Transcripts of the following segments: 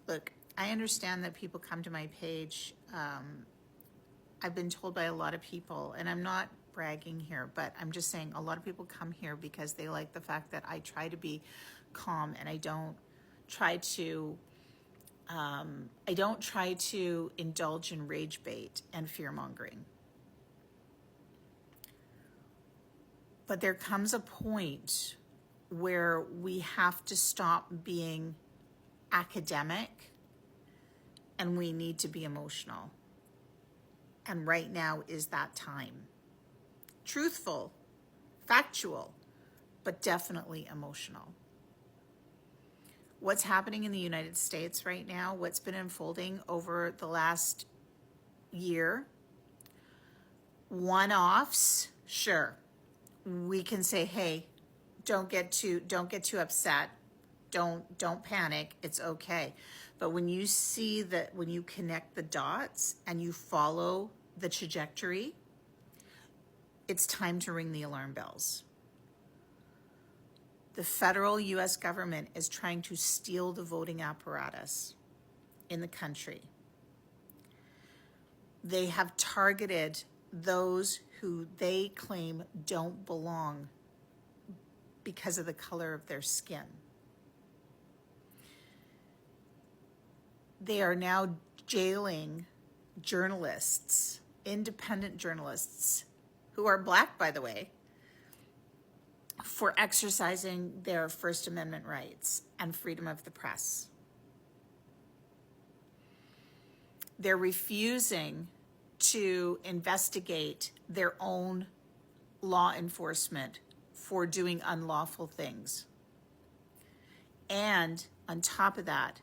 Look, I understand that people come to my page. I've been told by a lot of people, and I'm not bragging here, but I'm just saying a lot of people come here because they like the fact that I try to be calm and I don't try to indulge in rage bait and fear mongering. But there comes a point where we have to stop being academic and we need to be emotional. And right now is that time. Truthful, factual, but definitely emotional. What's happening in the United States right now, what's been unfolding over the last year, one-offs, sure. We can say, hey, don't get too upset. Don't panic. It's okay. But when you see that, when you connect the dots and you follow the trajectory, it's time to ring the alarm bells. The federal U.S. government is trying to steal the voting apparatus in the country. They have targeted those who they claim don't belong because of the color of their skin. They are now jailing journalists, independent journalists, who are Black, by the way, for exercising their First Amendment rights and freedom of the press. They're refusing to investigate their own law enforcement for doing unlawful things. And on top of that,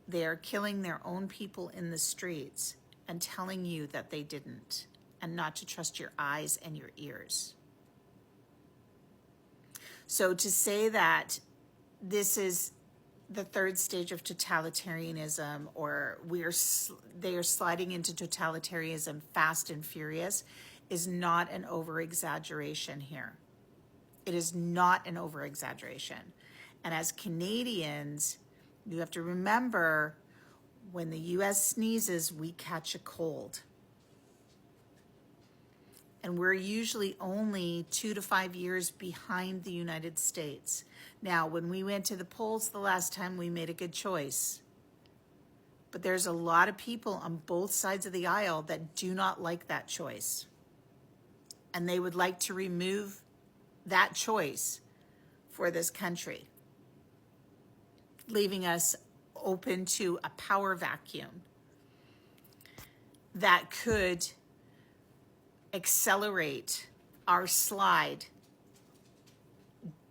they are killing their own people in the streets and telling you that they didn't, and not to trust your eyes and your ears. So to say that this is the third stage of totalitarianism, or they are sliding into totalitarianism fast and furious, is not an over-exaggeration here. It is not an over-exaggeration. And as Canadians, you have to remember, when the U.S. sneezes, we catch a cold. And we're usually only 2 to 5 years behind the United States. Now, when we went to the polls the last time, we made a good choice. But there's a lot of people on both sides of the aisle that do not like that choice. And they would like to remove that choice for this country, leaving us open to a power vacuum that could accelerate our slide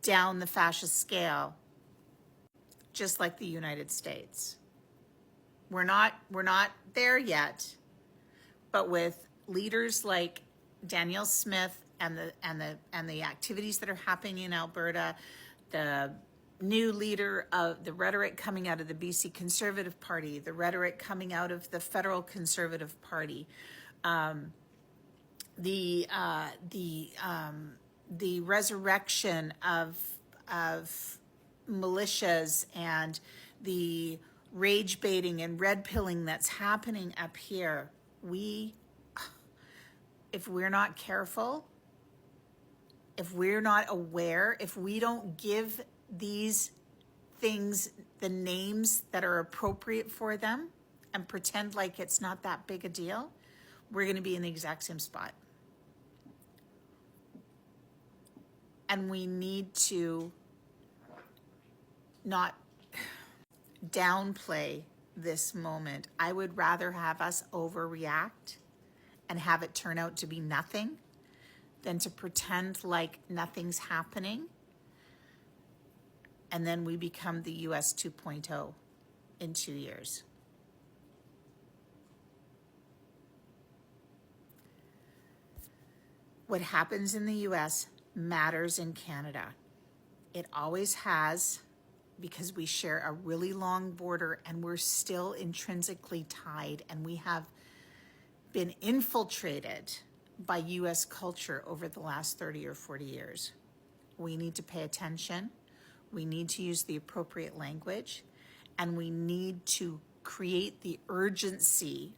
down the fascist scale, just like the United States. We're not there yet, but with leaders like Danielle Smith and the activities that are happening in Alberta, the new leader of the rhetoric coming out of the BC Conservative Party, the rhetoric coming out of the federal Conservative Party, the resurrection of militias and the rage baiting and red pilling that's happening up here. If we're not careful, if we're not aware, if we don't give these things the names that are appropriate for them and pretend like it's not that big a deal, we're going to be in the exact same spot. And we need to not downplay this moment. I would rather have us overreact and have it turn out to be nothing than to pretend like nothing's happening, and then we become the US 2.0 in 2 years. What happens in the US matters in Canada. It always has, because we share a really long border and we're still intrinsically tied, and we have been infiltrated by US culture over the last 30 or 40 years. We need to pay attention. We need to use the appropriate language, and we need to create the urgency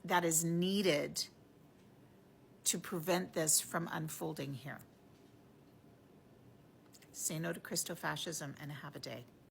that is needed to prevent this from unfolding here. Say no to Christofascism and have a day.